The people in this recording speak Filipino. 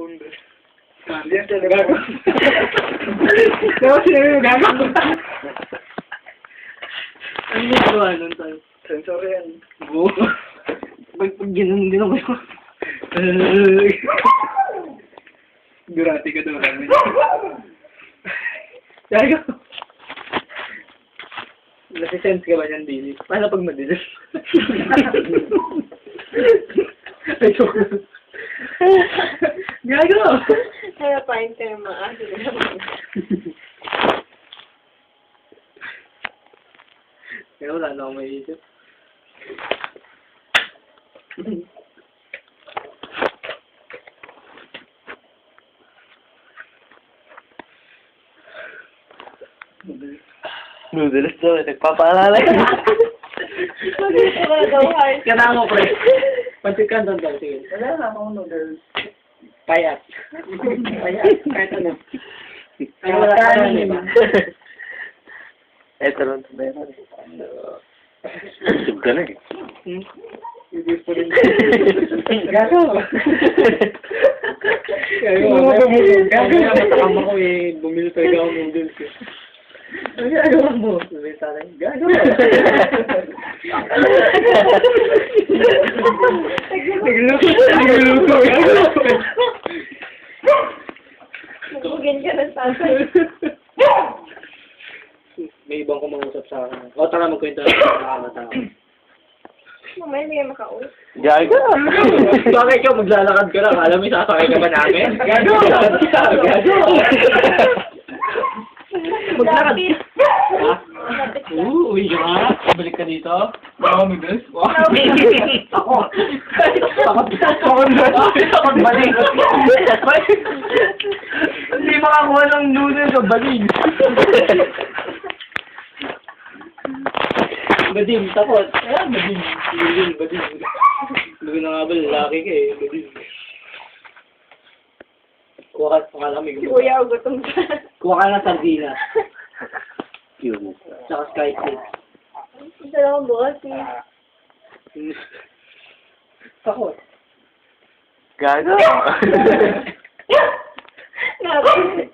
phone ba? Yan talaga gago. Tapos sinabi mo gago. Ano yung gawa nun tayo? Sensor yan. Oo. Pag ginanon din ako yun. Durati ka daw namin. Gago. Nasisense ka ba niyan, Billy? Paano pag madilis? Ay, joke lang. Gago! Kaya paint ka ng mga aso. Kaya wala na akong maiisip. Noodles daw, nagpapaalala. Kailangan mo, pre. Pansikan doon daw, sige. Wala na akong noodles. Payat. Payat. Kahit ano. Ay, wala ka na, Kanin. diba? Eto lang ito meron. Sub ka na eh. Hindi po rin. Gago! Gago! Matakama ko eh. Bumili talaga ako ng noodles eh. Ano ginagawa mo? Sabi sa akin, gago! Nagluto! Nagugin ka ng tatay. May ibang kumausap sa akin. O, tara magkwento na sa nakakatawa. Mamaya hindi ka makausap. Gago! Bakit ka maglalakad ka lang? Alam mo, sasakay ka ba namin? Gago! Gago! Maglakad. Lapit. Ha? Lapit ka. Uy, ka? Balik ka dito? Ako noodles? Ako. Ako na. Ako baling. Hindi makakuha ng noodles sa baling. Badim, takot. Ayan, badim. Badim. Badim na nga ba, lalaki ka eh. Badim. Kuha ka kami. Si Kuya, gutom ka. Kuha ka ng sardinas. Yun. Tsaka sky fish. Isa lang ang bukas eh. Takot. Gago! Napit.